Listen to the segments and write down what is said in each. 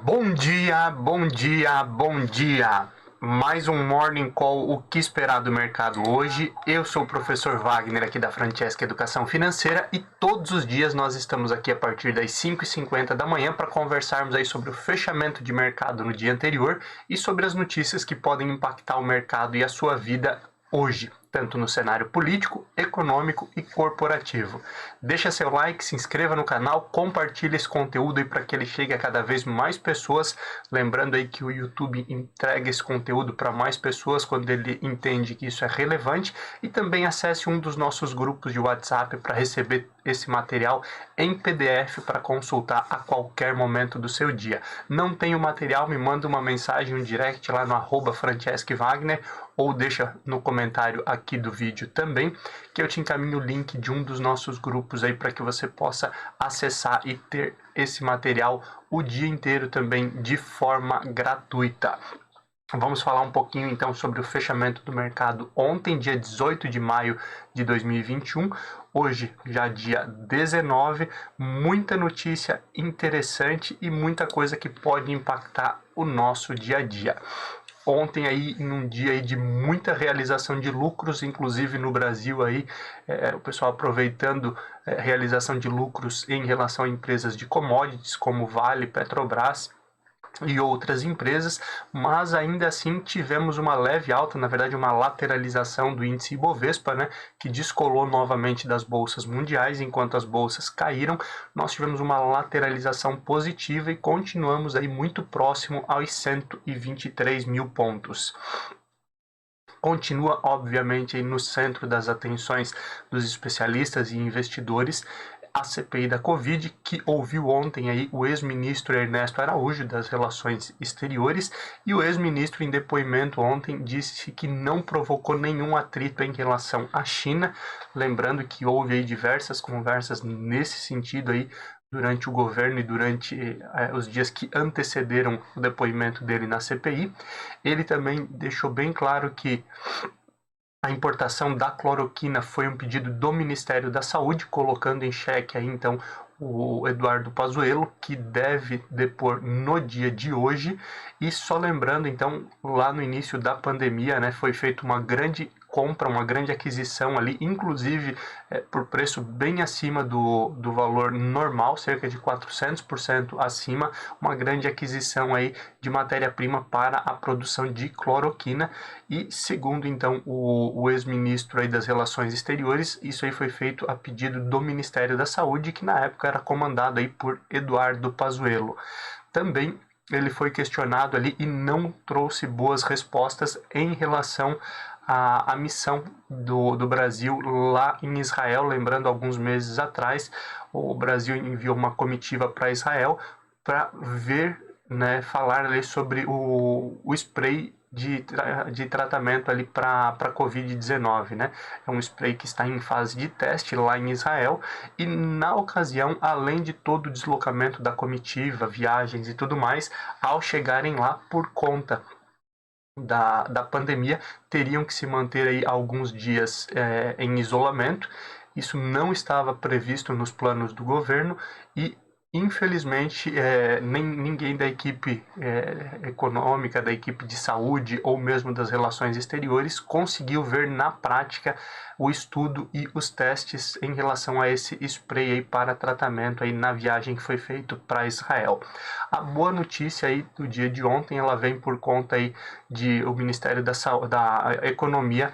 Bom dia, bom dia, bom dia! Mais um Morning Call, o que esperar do mercado hoje? Eu sou o professor Wagner aqui da Francesca Educação Financeira e todos os dias nós estamos aqui a partir das 5h50 da manhã para conversarmos aí sobre o fechamento de mercado no dia anterior e sobre as notícias que podem impactar o mercado e a sua vida hoje, tanto no cenário político, econômico e corporativo. Deixa seu like, se inscreva no canal, compartilhe esse conteúdo aí para que ele chegue a cada vez mais pessoas. Lembrando aí que o YouTube entrega esse conteúdo para mais pessoas quando ele entende que isso é relevante. E também acesse um dos nossos grupos de WhatsApp para receber esse material em PDF para consultar a qualquer momento do seu dia. Não tem o material? Me manda uma mensagem, um direct lá no @francescwagner ou deixa no comentário aqui do vídeo também, que eu te encaminho o link de um dos nossos grupos aí para que você possa acessar e ter esse material o dia inteiro também de forma gratuita. Vamos falar um pouquinho então sobre o fechamento do mercado ontem, dia 18 de maio de 2021. Hoje, já dia 19, muita notícia interessante e muita coisa que pode impactar o nosso dia a dia. Ontem aí, em um dia aí de muita realização de lucros, inclusive no Brasil aí, o pessoal aproveitando realização de lucros em relação a empresas de commodities como Vale, Petrobras e outras empresas, mas ainda assim tivemos uma leve alta, na verdade uma lateralização do índice Ibovespa, né, que descolou novamente das bolsas mundiais, enquanto as bolsas caíram. Nós tivemos uma lateralização positiva e continuamos aí muito próximo aos 123 mil pontos. Continua, obviamente, aí no centro das atenções dos especialistas e investidores a CPI da Covid, que ouviu ontem aí o ex-ministro Ernesto Araújo das Relações Exteriores, e o ex-ministro em depoimento ontem disse que não provocou nenhum atrito em relação à China, lembrando que houve aí diversas conversas nesse sentido aí durante o governo e durante os dias que antecederam o depoimento dele na CPI. Ele também deixou bem claro que a importação da cloroquina foi um pedido do Ministério da Saúde, colocando em xeque aí, então, o Eduardo Pazuello, que deve depor no dia de hoje. E só lembrando, então, lá no início da pandemia, né, foi feita uma grande compra, uma grande aquisição ali, inclusive por preço bem acima do valor normal, cerca de 400% acima, uma grande aquisição aí de matéria-prima para a produção de cloroquina. E segundo então o ex-ministro aí das Relações Exteriores, isso aí foi feito a pedido do Ministério da Saúde, que na época era comandado aí por Eduardo Pazuello. Também ele foi questionado ali e não trouxe boas respostas em relação à missão do Brasil lá em Israel. Lembrando, alguns meses atrás, o Brasil enviou uma comitiva para Israel para ver, né, falar ali sobre o spray de tratamento ali para Covid-19, né? É um spray que está em fase de teste lá em Israel e na ocasião, além de todo o deslocamento da comitiva, viagens e tudo mais, ao chegarem lá por conta da pandemia, teriam que se manter aí alguns dias em isolamento. Isso não estava previsto nos planos do governo e infelizmente, ninguém da equipe econômica, da equipe de saúde ou mesmo das relações exteriores conseguiu ver na prática o estudo e os testes em relação a esse spray aí para tratamento aí na viagem que foi feito para Israel. A boa notícia aí do dia de ontem, ela vem por conta aí de o Ministério da Economia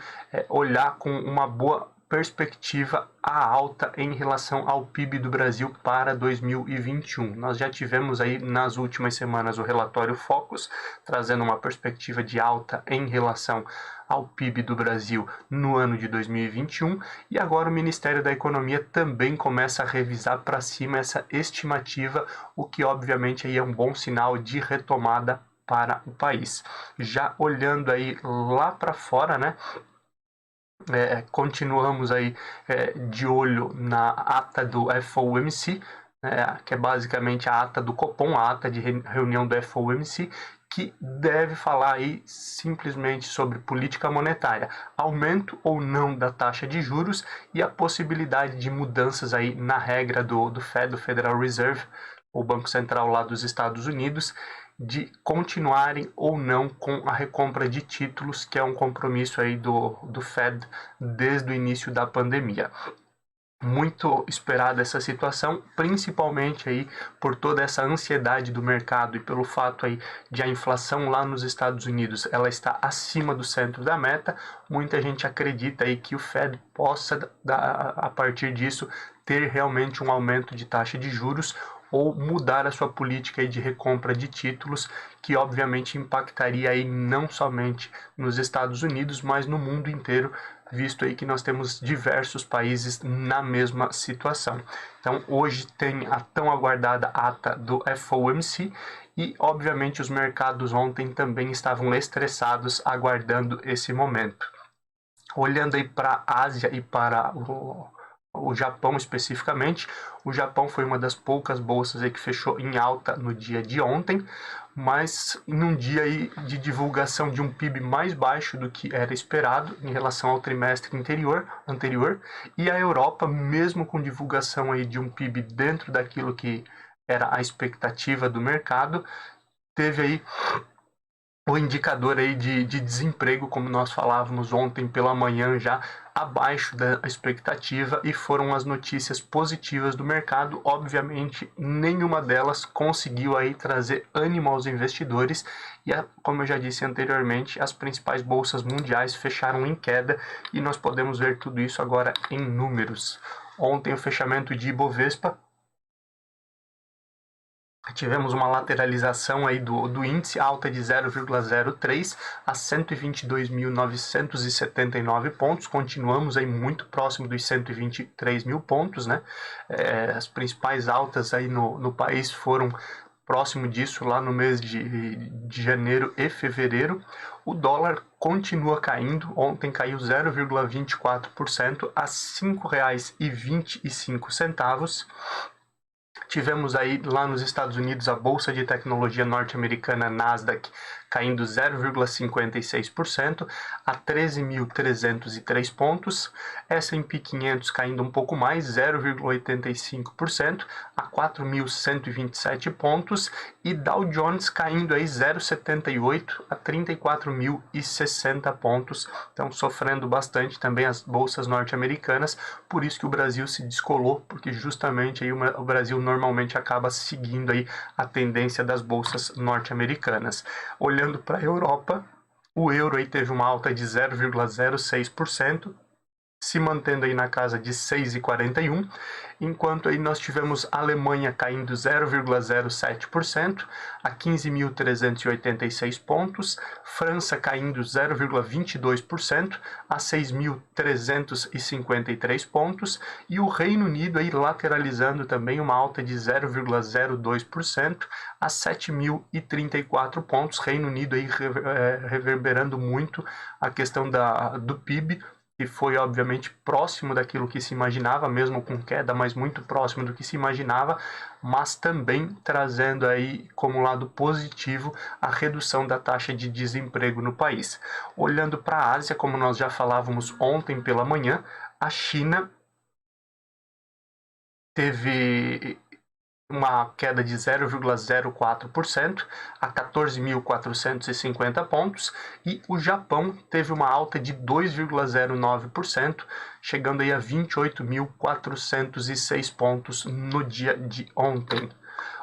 olhar com uma boa perspectiva à alta em relação ao PIB do Brasil para 2021. Nós já tivemos aí nas últimas semanas o relatório Focus, trazendo uma perspectiva de alta em relação ao PIB do Brasil no ano de 2021, e agora o Ministério da Economia também começa a revisar para cima essa estimativa, o que obviamente aí é um bom sinal de retomada para o país. Já olhando aí lá para fora, né? Continuamos aí de olho na ata do FOMC, que é basicamente a ata do Copom, a ata de reunião do FOMC, que deve falar aí simplesmente sobre política monetária, aumento ou não da taxa de juros e a possibilidade de mudanças aí na regra do Fed, do Federal Reserve, o Banco Central lá dos Estados Unidos, de continuarem ou não com a recompra de títulos, que é um compromisso aí do Fed desde o início da pandemia. Muito esperada essa situação, principalmente aí por toda essa ansiedade do mercado e pelo fato aí de a inflação lá nos Estados Unidos ela está acima do centro da meta. Muita gente acredita aí que o Fed possa, a partir disso, ter realmente um aumento de taxa de juros ou mudar a sua política aí de recompra de títulos, que obviamente impactaria aí não somente nos Estados Unidos, mas no mundo inteiro, visto aí que nós temos diversos países na mesma situação. Então, hoje tem a tão aguardada ata do FOMC e, obviamente, os mercados ontem também estavam estressados aguardando esse momento. Olhando aí para a Ásia e para o Japão especificamente, o Japão foi uma das poucas bolsas aí que fechou em alta no dia de ontem, mas num dia aí de divulgação de um PIB mais baixo do que era esperado em relação ao trimestre anterior, e a Europa, mesmo com divulgação aí de um PIB dentro daquilo que era a expectativa do mercado, teve aí o indicador aí de desemprego, como nós falávamos ontem pela manhã, já abaixo da expectativa, e foram as notícias positivas do mercado. Obviamente, nenhuma delas conseguiu aí trazer ânimo aos investidores e, como eu já disse anteriormente, as principais bolsas mundiais fecharam em queda e nós podemos ver tudo isso agora em números. Ontem, o fechamento de Ibovespa, tivemos uma lateralização aí do índice, alta de 0,03 a 122.979 pontos. Continuamos aí muito próximo dos 123 mil pontos, né? As principais altas aí no país foram próximo disso lá no mês de janeiro e fevereiro. O dólar continua caindo, ontem caiu 0,24% a R$ 5,25. Tivemos aí lá nos Estados Unidos a bolsa de tecnologia norte-americana Nasdaq caindo 0,56% a 13.303 pontos, S&P 500 caindo um pouco mais, 0,85% a 4.127 pontos, e Dow Jones caindo aí 0,78% a 34.060 pontos. Então, sofrendo bastante também as bolsas norte-americanas, por isso que o Brasil se descolou, porque justamente aí o Brasil normalmente acaba seguindo aí a tendência das bolsas norte-americanas. Olhando para a Europa, o euro aí teve uma alta de 0,06%, se mantendo aí na casa de 6,41, enquanto aí nós tivemos a Alemanha caindo 0,07% a 15.386 pontos, França caindo 0,22% a 6.353 pontos, e o Reino Unido aí lateralizando também uma alta de 0,02% a 7.034 pontos. Reino Unido aí reverberando muito a questão do PIB, que foi obviamente próximo daquilo que se imaginava, mesmo com queda, mas muito próximo do que se imaginava, mas também trazendo aí como lado positivo a redução da taxa de desemprego no país. Olhando para a Ásia, como nós já falávamos ontem pela manhã, a China teve uma queda de 0,04% a 14.450 pontos, e o Japão teve uma alta de 2,09%, chegando aí a 28.406 pontos no dia de ontem.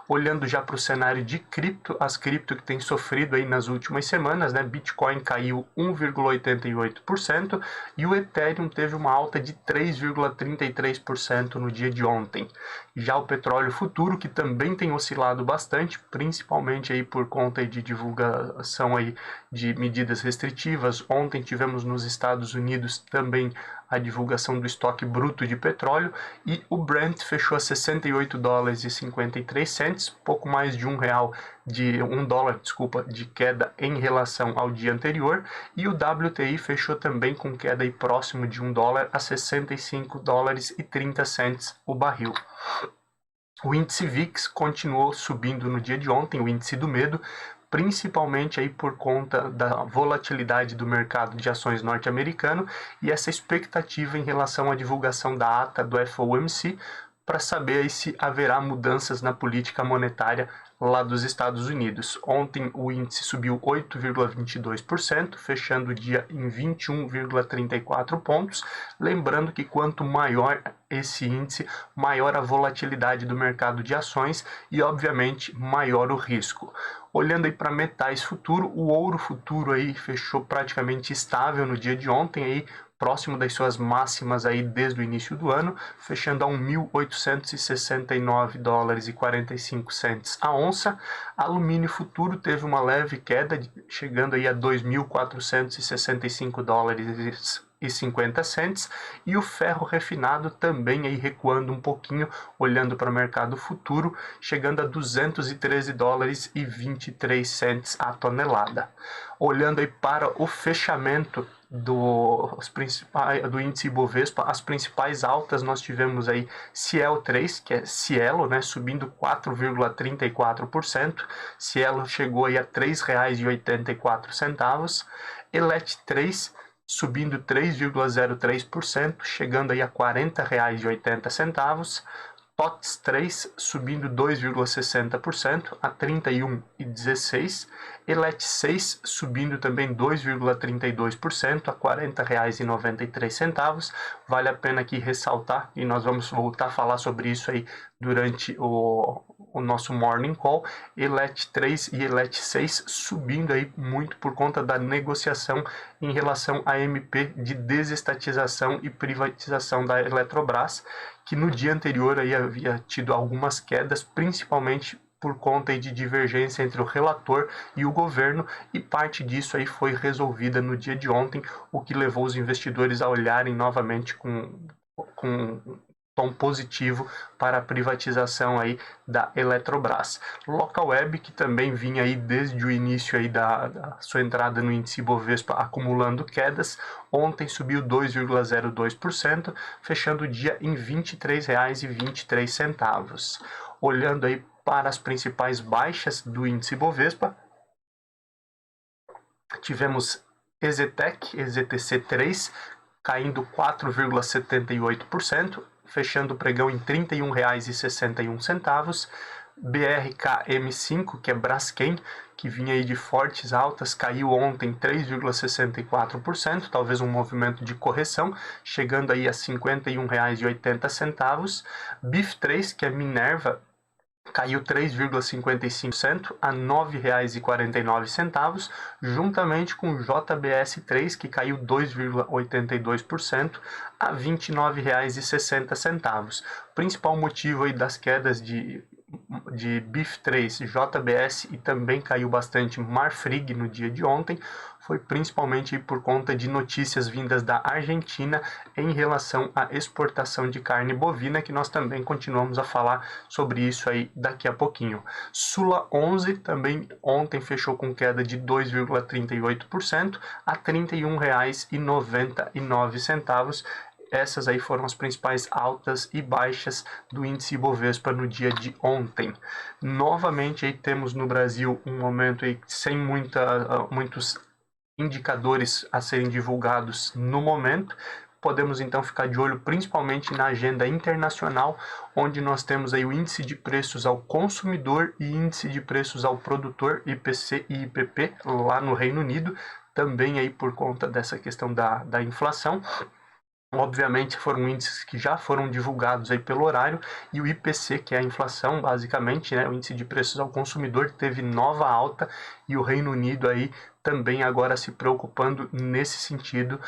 Olhando já para o cenário de cripto, as cripto que têm sofrido aí nas últimas semanas, né? Bitcoin caiu 1,88% e o Ethereum teve uma alta de 3,33% no dia de ontem. Já o petróleo futuro, que também tem oscilado bastante, principalmente aí por conta de divulgação aí de medidas restritivas. Ontem tivemos nos Estados Unidos também a divulgação do estoque bruto de petróleo, e o Brent fechou a $60,53, pouco mais de $1 de queda em relação ao dia anterior, e o WTI fechou também com queda aí próximo de $1 a $65,30 o barril. O índice VIX continuou subindo no dia de ontem, o índice do medo, principalmente aí por conta da volatilidade do mercado de ações norte-americano e essa expectativa em relação à divulgação da ata do FOMC, para saber aí se haverá mudanças na política monetária lá dos Estados Unidos. Ontem o índice subiu 8,22%, fechando o dia em 21,34 pontos. Lembrando que quanto maior esse índice, maior a volatilidade do mercado de ações e, obviamente, maior o risco. Olhando aí para metais futuro, o ouro futuro aí fechou praticamente estável no dia de ontem, aí próximo das suas máximas aí desde o início do ano, fechando a 1.869 dólares e 45 cents a onça. Alumínio futuro teve uma leve queda, chegando aí a 2.465 dólares e 50 cents, e o ferro refinado também aí recuando um pouquinho, olhando para o mercado futuro, chegando a 213 dólares e 23 cents a tonelada. Olhando aí para o fechamento do índice Ibovespa, as principais altas nós tivemos aí Cielo 3, que é Cielo, né, subindo 4,34%, Cielo chegou aí a R$ 3,84, Elet 3 subindo 3,03%, chegando aí a R$ 40,80, TOTS 3 subindo 2,60% a 31,16, Elet 6 subindo também 2,32% a R$ 40,93. Vale a pena aqui ressaltar, e nós vamos voltar a falar sobre isso aí durante o nosso Morning Call, Elet 3 e Elet 6 subindo aí muito por conta da negociação em relação à MP de desestatização e privatização da Eletrobras, que no dia anterior aí havia tido algumas quedas, principalmente por conta aí de divergência entre o relator e o governo, e parte disso aí foi resolvida no dia de ontem, o que levou os investidores a olharem novamente com tom positivo para a privatização aí da Eletrobras. Localweb, que também vinha aí desde o início aí da sua entrada no índice Ibovespa acumulando quedas, ontem subiu 2,02%, fechando o dia em R$ 23,23. Olhando aí para as principais baixas do índice Ibovespa, tivemos EZTEC-3 caindo 4,78%, fechando o pregão em R$ 31,61. BRKM5, que é Braskem, que vinha aí de fortes altas, caiu ontem 3,64%, talvez um movimento de correção, chegando aí a R$ 51,80. BIF3, que é Minerva, caiu 3,55% a R$ 9,49, juntamente com o JBS3, que caiu 2,82% a R$ 29,60. O principal motivo aí das quedas de BIF3, JBS e também caiu bastante Marfrig no dia de ontem, foi principalmente por conta de notícias vindas da Argentina em relação à exportação de carne bovina, que nós também continuamos a falar sobre isso aí daqui a pouquinho. Sula 11 também ontem fechou com queda de 2,38% a R$ 31,99. Essas aí foram as principais altas e baixas do índice Ibovespa no dia de ontem. Novamente aí temos no Brasil um momento aí sem muitos indicadores a serem divulgados no momento. Podemos então ficar de olho principalmente na agenda internacional, onde nós temos aí o índice de preços ao consumidor e índice de preços ao produtor, IPC e IPP, lá no Reino Unido, também aí por conta dessa questão da inflação. Obviamente foram índices que já foram divulgados aí pelo horário, e o IPC, que é a inflação basicamente, né, o índice de preços ao consumidor, teve nova alta, e o Reino Unido aí também agora se preocupando nesse sentido,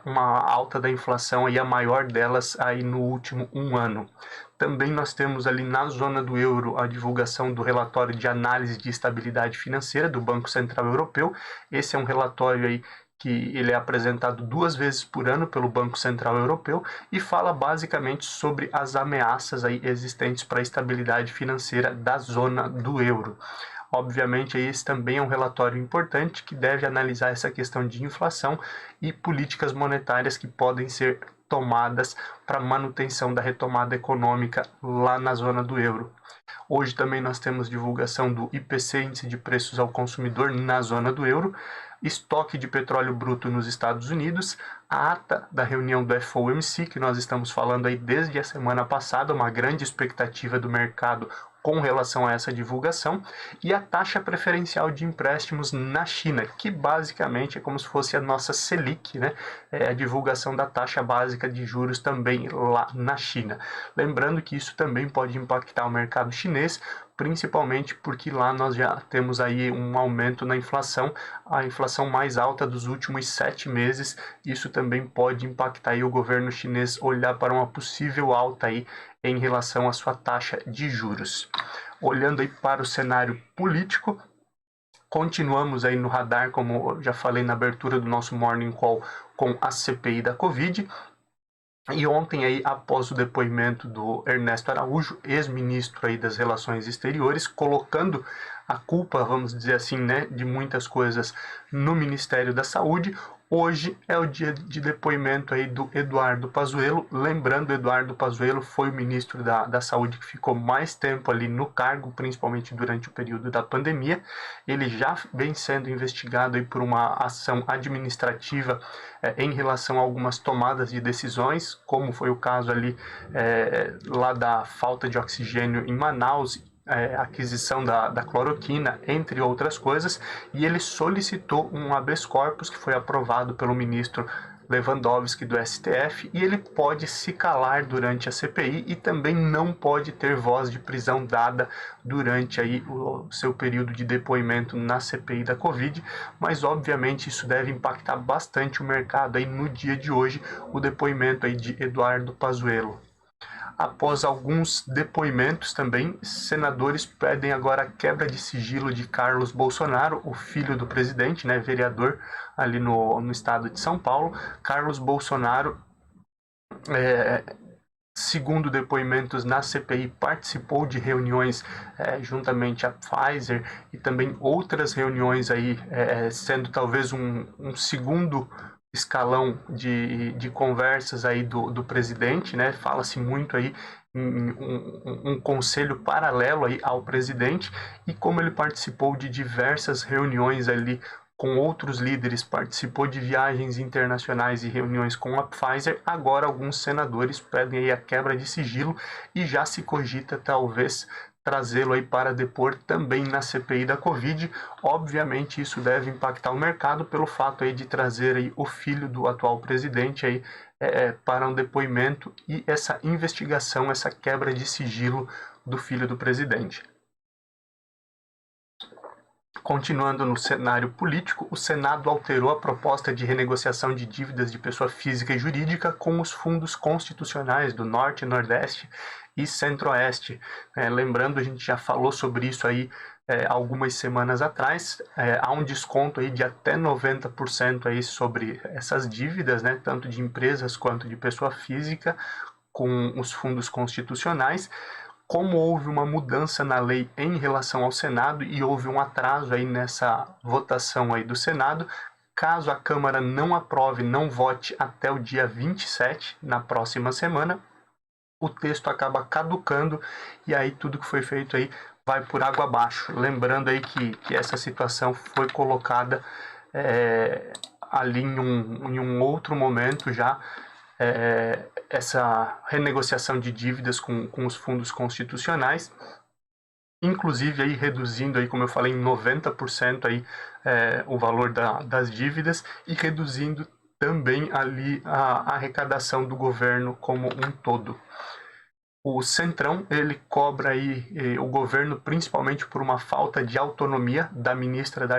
uma alta da inflação aí, a maior delas aí no último ano. Também nós temos ali na zona do euro a divulgação do relatório de análise de estabilidade financeira do Banco Central Europeu. Esse é um relatório aí que ele é apresentado 2 vezes por ano pelo Banco Central Europeu e fala basicamente sobre as ameaças aí existentes para a estabilidade financeira da zona do euro. Obviamente, esse também é um relatório importante que deve analisar essa questão de inflação e políticas monetárias que podem ser tomadas para manutenção da retomada econômica lá na zona do euro. Hoje também nós temos divulgação do IPC, Índice de Preços ao Consumidor na zona do euro, estoque de petróleo bruto nos Estados Unidos, a ata da reunião do FOMC, que nós estamos falando aí desde a semana passada, uma grande expectativa do mercado com relação a essa divulgação, e a taxa preferencial de empréstimos na China, que basicamente é como se fosse a nossa Selic, né? É a divulgação da taxa básica de juros também lá na China. Lembrando que isso também pode impactar o mercado chinês, principalmente porque lá nós já temos aí um aumento na inflação, a inflação mais alta dos últimos 7 meses. Isso também pode impactar aí o governo chinês olhar para uma possível alta aí em relação à sua taxa de juros. Olhando aí para o cenário político, continuamos aí no radar, como eu já falei na abertura do nosso Morning Call, com a CPI da Covid. E ontem, aí, após o depoimento do Ernesto Araújo, ex-ministro aí das Relações Exteriores, colocando a culpa, vamos dizer assim, né, de muitas coisas no Ministério da Saúde, hoje é o dia de depoimento aí do Eduardo Pazuello. Lembrando, Eduardo Pazuello foi o ministro da Saúde que ficou mais tempo ali no cargo, principalmente durante o período da pandemia. Ele já vem sendo investigado aí por uma ação administrativa em relação a algumas tomadas de decisões, como foi o caso ali lá da falta de oxigênio em Manaus, aquisição da cloroquina, entre outras coisas, e ele solicitou um habeas corpus que foi aprovado pelo ministro Lewandowski do STF, e ele pode se calar durante a CPI e também não pode ter voz de prisão dada durante aí o seu período de depoimento na CPI da Covid, mas obviamente isso deve impactar bastante o mercado aí no dia de hoje, o depoimento aí de Eduardo Pazuello. Após alguns depoimentos também, senadores pedem agora a quebra de sigilo de Carlos Bolsonaro, o filho do presidente, né, vereador ali no estado de São Paulo. Carlos Bolsonaro, segundo depoimentos na CPI, participou de reuniões juntamente à Pfizer e também outras reuniões aí, sendo talvez um segundo escalão de conversas aí do presidente, né? Fala-se muito aí em um conselho paralelo aí ao presidente, e como ele participou de diversas reuniões ali com outros líderes, participou de viagens internacionais e reuniões com a Pfizer, agora alguns senadores pedem aí a quebra de sigilo e já se cogita talvez trazê-lo aí para depor também na CPI da Covid. Obviamente isso deve impactar o mercado pelo fato aí de trazer aí o filho do atual presidente aí para um depoimento e essa investigação, essa quebra de sigilo do filho do presidente. Continuando no cenário político, o Senado alterou a proposta de renegociação de dívidas de pessoa física e jurídica com os fundos constitucionais do Norte, Nordeste e Centro-Oeste. Lembrando, a gente já falou sobre isso aí algumas semanas atrás. Há um desconto aí de até 90% aí sobre essas dívidas, né, tanto de empresas quanto de pessoa física, com os fundos constitucionais. Como houve uma mudança na lei em relação ao Senado e houve um atraso aí nessa votação aí do Senado, caso a Câmara não aprove, não vote até o dia 27, na próxima semana, o texto acaba caducando e aí tudo que foi feito aí vai por água abaixo. Lembrando aí que essa situação foi colocada ali em um outro momento já, essa renegociação de dívidas com os fundos constitucionais, inclusive aí reduzindo aí, como eu falei, em 90% aí o valor das dívidas e reduzindo também ali a arrecadação do governo como um todo. O Centrão, ele cobra aí o governo principalmente por uma falta de autonomia da ministra da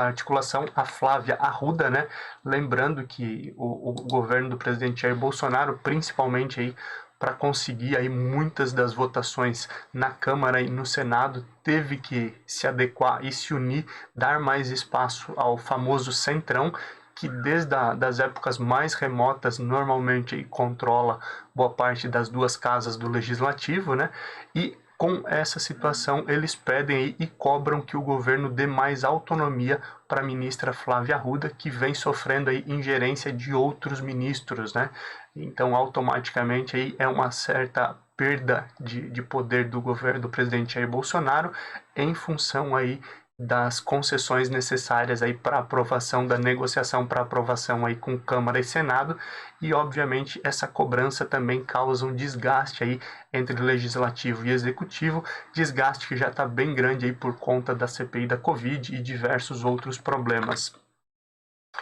Articulação, a Flávia Arruda, né? Lembrando que o governo do presidente Jair Bolsonaro, principalmente aí para conseguir aí muitas das votações na Câmara e no Senado, teve que se adequar e se unir, dar mais espaço ao famoso Centrão, que desde das épocas mais remotas normalmente controla boa parte das duas casas do Legislativo, né? E com essa situação eles pedem aí e cobram que o governo dê mais autonomia para a ministra Flávia Arruda, que vem sofrendo aí ingerência de outros ministros, né? Então automaticamente aí é uma certa perda de poder do governo do presidente Jair Bolsonaro em função aí das concessões necessárias aí para aprovação da negociação para aprovação aí com Câmara e Senado, e obviamente essa cobrança também causa um desgaste aí entre legislativo e executivo, desgaste que já está bem grande aí por conta da CPI da Covid e diversos outros problemas.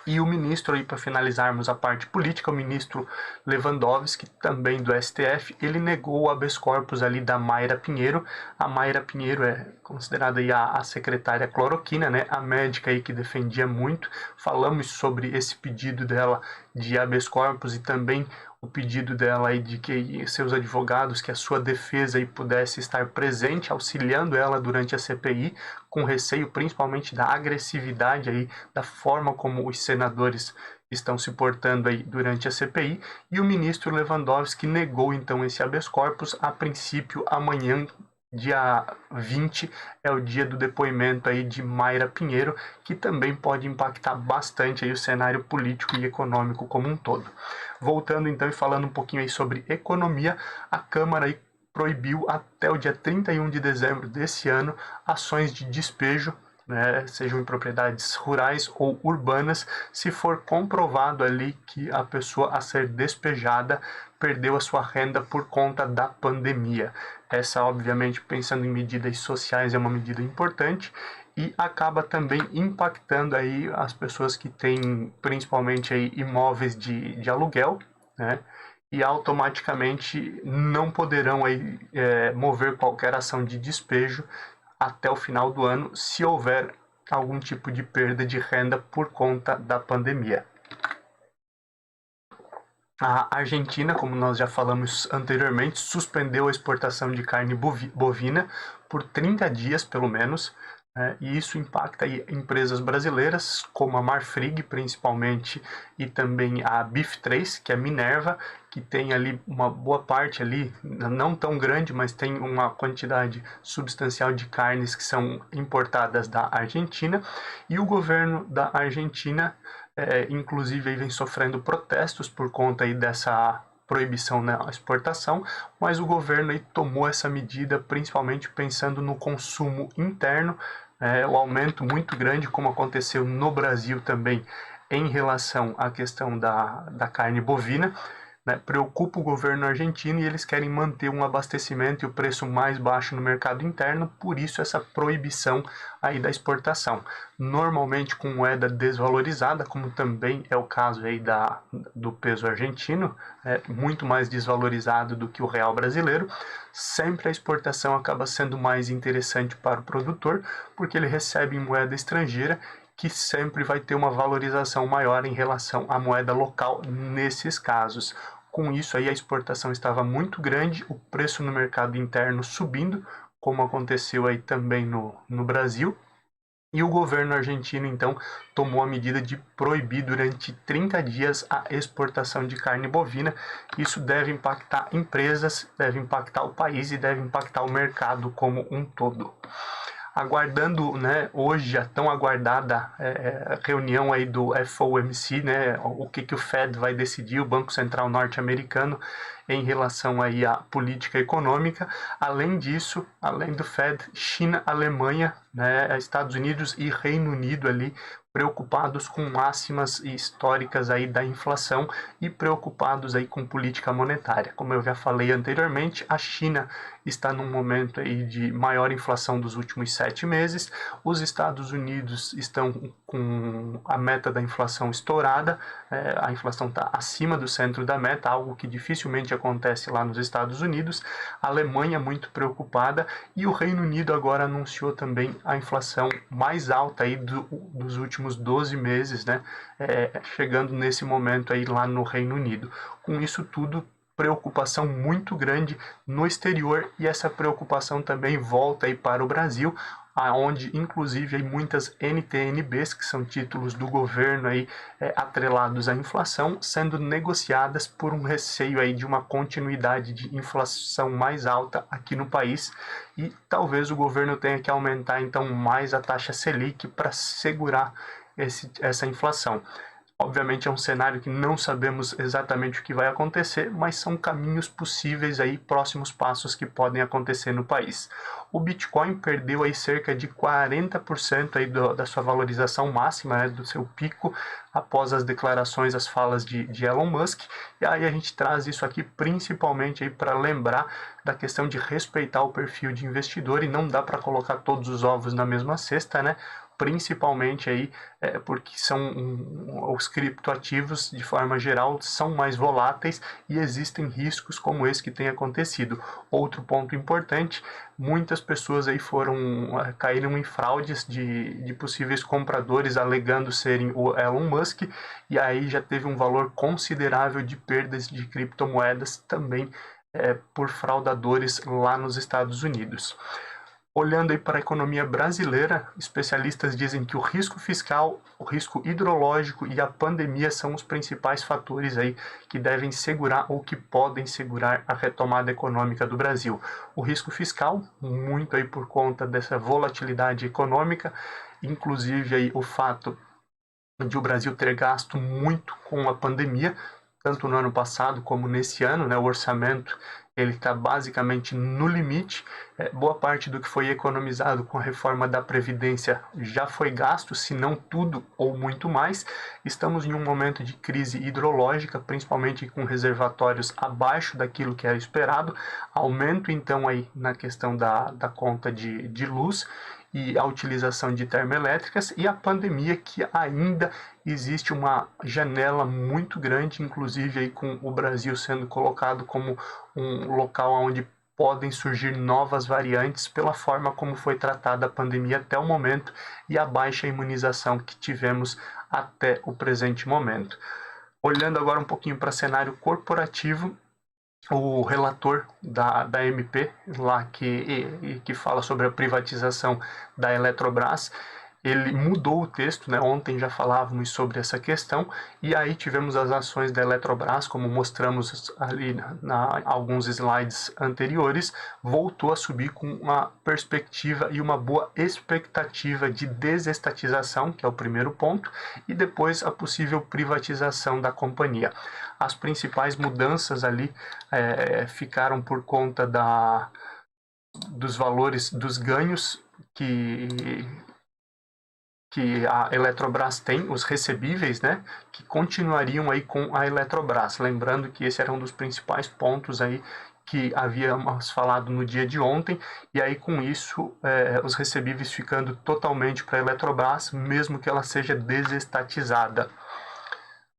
E o ministro, aí para finalizarmos a parte política, o ministro Lewandowski, também do STF, ele negou o habeas corpus ali da Mayra Pinheiro. A Mayra Pinheiro é considerada aí a secretária cloroquina, né? A médica aí que defendia muito. Falamos sobre esse pedido dela de habeas corpus e também o pedido dela aí de que seus advogados, que a sua defesa aí pudesse estar presente, auxiliando ela durante a CPI, com receio principalmente da agressividade aí, da forma como os senadores estão se portando aí durante a CPI, e o ministro Lewandowski negou então esse habeas corpus. A princípio, amanhã, dia 20, é o dia do depoimento aí de Mayra Pinheiro, que também pode impactar bastante aí o cenário político e econômico como um todo. Voltando então e falando um pouquinho aí sobre economia, a Câmara aí proibiu até o dia 31 de dezembro desse ano ações de despejo, né, sejam em propriedades rurais ou urbanas, se for comprovado ali que a pessoa a ser despejada perdeu a sua renda por conta da pandemia. Essa, obviamente, pensando em medidas sociais, é uma medida importante e acaba também impactando aí as pessoas que têm principalmente aí imóveis de aluguel, né? E automaticamente não poderão aí, mover qualquer ação de despejo até o final do ano, se houver algum tipo de perda de renda por conta da pandemia. A Argentina, como nós já falamos anteriormente, suspendeu a exportação de carne bovina por 30 dias, pelo menos, e isso impacta aí empresas brasileiras, como a Marfrig, principalmente, e também a Beef3, que é a Minerva, que tem ali uma boa parte ali, não tão grande, mas tem uma quantidade substancial de carnes que são importadas da Argentina, e o governo da Argentina, inclusive, aí vem sofrendo protestos por conta aí dessa proibição na exportação, mas o governo aí tomou essa medida principalmente pensando no consumo interno, o aumento muito grande, como aconteceu no Brasil também, em relação à questão da carne bovina, né, preocupa o governo argentino e eles querem manter um abastecimento e o preço mais baixo no mercado interno, por isso essa proibição aí da exportação. Normalmente com moeda desvalorizada, como também é o caso aí do peso argentino, muito mais desvalorizado do que o real brasileiro, sempre a exportação acaba sendo mais interessante para o produtor, porque ele recebe em moeda estrangeira, que sempre vai ter uma valorização maior em relação à moeda local nesses casos. Com isso aí a exportação estava muito grande, o preço no mercado interno subindo, como aconteceu aí também no Brasil, e o governo argentino então tomou a medida de proibir durante 30 dias a exportação de carne bovina. Isso deve impactar empresas, deve impactar o país e deve impactar o mercado como um todo. Aguardando, né, hoje a tão aguardada reunião aí do FOMC, né, o que o Fed vai decidir, o Banco Central norte-americano, em relação aí à política econômica. Além disso, além do Fed, China, Alemanha, né, Estados Unidos e Reino Unido ali preocupados com máximas históricas aí da inflação e preocupados aí com política monetária. Como eu já falei anteriormente, a China está num momento aí de maior inflação dos últimos 7 meses, os Estados Unidos estão com a meta da inflação estourada, a inflação está acima do centro da meta, algo que dificilmente acontece lá nos Estados Unidos, a Alemanha muito preocupada e o Reino Unido agora anunciou também a inflação mais alta aí dos últimos 12 meses, né, chegando nesse momento aí lá no Reino Unido. Com isso tudo, preocupação muito grande no exterior e essa preocupação também volta aí para o Brasil, onde inclusive aí muitas NTN-Bs, que são títulos do governo aí, atrelados à inflação, sendo negociadas por um receio aí de uma continuidade de inflação mais alta aqui no país e talvez o governo tenha que aumentar então mais a taxa Selic para segurar essa inflação. Obviamente é um cenário que não sabemos exatamente o que vai acontecer, mas são caminhos possíveis aí, próximos passos que podem acontecer no país. O Bitcoin perdeu aí cerca de 40% aí da sua valorização máxima, né, do seu pico, após as declarações, as falas de Elon Musk. E aí a gente traz isso aqui principalmente aí para lembrar da questão de respeitar o perfil de investidor, e não dá para colocar todos os ovos na mesma cesta, né? Principalmente aí porque os criptoativos de forma geral são mais voláteis e existem riscos como esse que tem acontecido. Outro ponto importante, muitas pessoas aí caíram em fraudes de possíveis compradores alegando serem o Elon Musk, e aí já teve um valor considerável de perdas de criptomoedas também por fraudadores lá nos Estados Unidos. Olhando aí para a economia brasileira, especialistas dizem que o risco fiscal, o risco hidrológico e a pandemia são os principais fatores aí que devem segurar ou que podem segurar a retomada econômica do Brasil. O risco fiscal, muito aí por conta dessa volatilidade econômica, inclusive aí o fato de o Brasil ter gasto muito com a pandemia, tanto no ano passado como nesse ano, né? O orçamento ele está basicamente no limite. Boa parte do que foi economizado com a reforma da Previdência já foi gasto, se não tudo ou muito mais. Estamos em um momento de crise hidrológica, principalmente com reservatórios abaixo daquilo que era esperado. Aumento então aí na questão da conta de luz e a utilização de termoelétricas, e a pandemia, que ainda existe uma janela muito grande, inclusive aí com o Brasil sendo colocado como um local onde podem surgir novas variantes pela forma como foi tratada a pandemia até o momento e a baixa imunização que tivemos até o presente momento. Olhando agora um pouquinho para cenário corporativo, o relator da MP, lá que fala sobre a privatização da Eletrobras, ele mudou o texto, né? Ontem já falávamos sobre essa questão, e aí tivemos as ações da Eletrobras, como mostramos ali alguns slides anteriores, voltou a subir com uma perspectiva e uma boa expectativa de desestatização, que é o primeiro ponto, e depois a possível privatização da companhia. As principais mudanças ali ficaram por conta dos valores dos ganhos que a Eletrobras tem, os recebíveis, né, que continuariam aí com a Eletrobras. Lembrando que esse era um dos principais pontos aí que havíamos falado no dia de ontem, e aí com isso os recebíveis ficando totalmente para a Eletrobras, mesmo que ela seja desestatizada.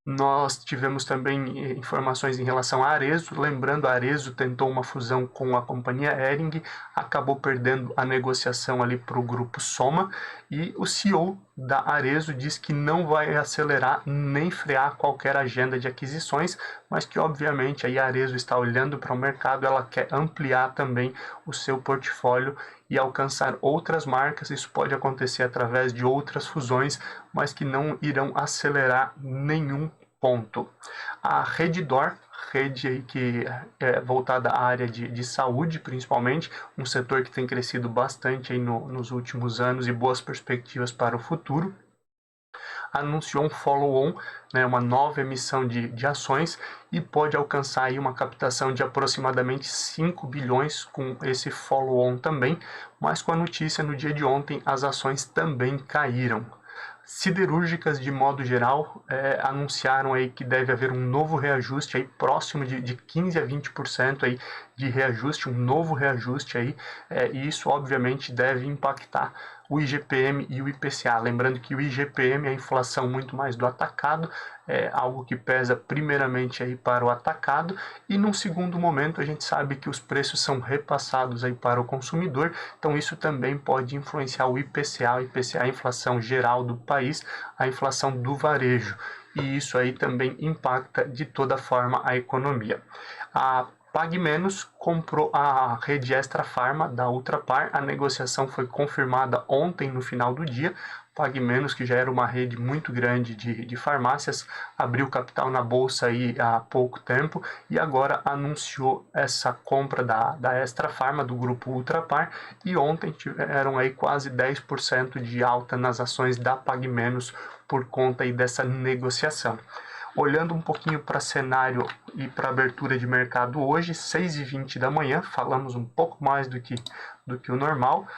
Nós tivemos também informações em relação à Arezzo. Lembrando, a Arezzo tentou uma fusão com a companhia Hering, acabou perdendo a negociação ali para o grupo Soma, e o CEO da Arezzo diz que não vai acelerar nem frear qualquer agenda de aquisições, mas que obviamente aí a Arezzo está olhando para o mercado, ela quer ampliar também o seu portfólio e alcançar outras marcas. Isso pode acontecer através de outras fusões, mas que não irão acelerar nenhum ponto. A Redditor, rede aí que é voltada à área de saúde, principalmente, um setor que tem crescido bastante aí nos últimos anos e boas perspectivas para o futuro, anunciou um follow-on, né, uma nova emissão de ações, e pode alcançar aí uma captação de aproximadamente 5 bilhões com esse follow-on também, mas com a notícia no dia de ontem as ações também caíram. Siderúrgicas, de modo geral, anunciaram aí que deve haver um novo reajuste aí próximo de 15 a 20% aí de reajuste, um novo reajuste aí, e isso obviamente deve impactar o IGPM e o IPCA. Lembrando que o IGPM é a inflação muito mais do atacado, é algo que pesa primeiramente aí para o atacado, e num segundo momento a gente sabe que os preços são repassados aí para o consumidor, então isso também pode influenciar o IPCA. O IPCA é a inflação geral do país, a inflação do varejo, e isso aí também impacta de toda forma a economia. A Pague Menos comprou a rede Extra Farma da Ultrapar. A negociação foi confirmada ontem no final do dia. Pague Menos, que já era uma rede muito grande de farmácias, abriu capital na bolsa aí há pouco tempo e agora anunciou essa compra da Extra Farma do grupo Ultrapar, e ontem tiveram aí quase 10% de alta nas ações da Pague Menos por conta aí dessa negociação. Olhando um pouquinho para cenário e para abertura de mercado hoje, 6h20 da manhã, falamos um pouco mais do que o normal.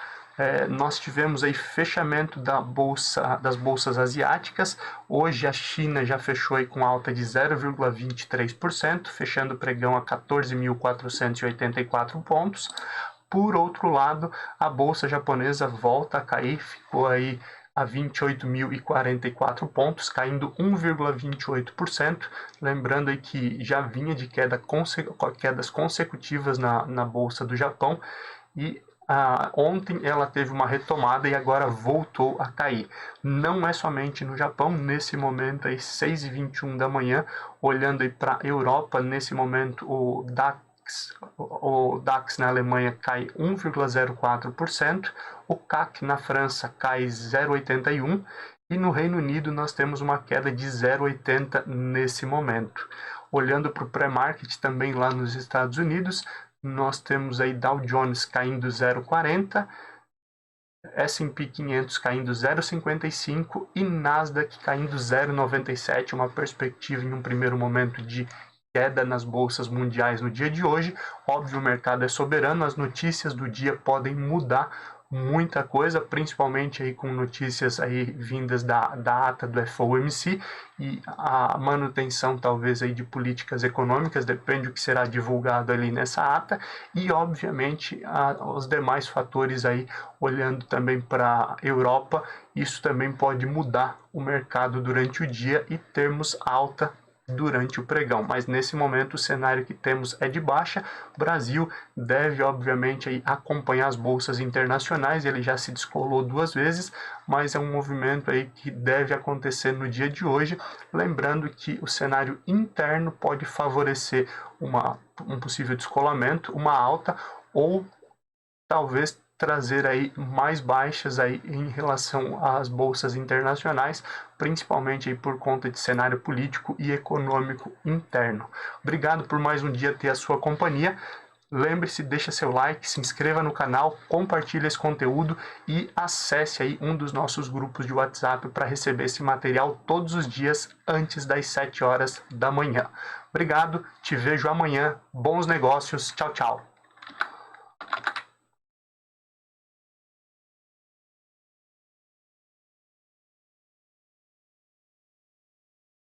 Nós tivemos aí fechamento das bolsas asiáticas. Hoje a China já fechou aí com alta de 0,23%, fechando o pregão a 14.484 pontos. Por outro lado, a bolsa japonesa volta a cair, ficou aí a 28.044 pontos, caindo 1,28%. Lembrando aí que já vinha de quedas consecutivas na Bolsa do Japão, e ontem ela teve uma retomada e agora voltou a cair. Não é somente no Japão, nesse momento aí 6h21 da manhã, olhando aí para a Europa, nesse momento o DAX na Alemanha cai 1,04%, o CAC na França cai 0,81% e no Reino Unido nós temos uma queda de 0,80% nesse momento. Olhando para o pré-market também lá nos Estados Unidos, nós temos aí Dow Jones caindo 0,40%, S&P 500 caindo 0,55% e Nasdaq caindo 0,97%, uma perspectiva em um primeiro momento de queda nas bolsas mundiais no dia de hoje. Óbvio, o mercado é soberano, as notícias do dia podem mudar muita coisa, principalmente aí com notícias aí vindas da ata do FOMC e a manutenção talvez aí de políticas econômicas, depende do que será divulgado ali nessa ata, e obviamente os demais fatores aí, olhando também para a Europa, isso também pode mudar o mercado durante o dia e termos alta durante o pregão, mas nesse momento o cenário que temos é de baixa. O Brasil deve obviamente aí acompanhar as bolsas internacionais, ele já se descolou 2 vezes, mas é um movimento aí que deve acontecer no dia de hoje, lembrando que o cenário interno pode favorecer um possível descolamento, uma alta, ou talvez trazer aí mais baixas aí em relação às bolsas internacionais, principalmente aí por conta de cenário político e econômico interno. Obrigado por mais um dia ter a sua companhia. Lembre-se, deixa seu like, se inscreva no canal, compartilhe esse conteúdo e acesse aí um dos nossos grupos de WhatsApp para receber esse material todos os dias antes das 7 horas da manhã. Obrigado, te vejo amanhã. Bons negócios. Tchau, tchau.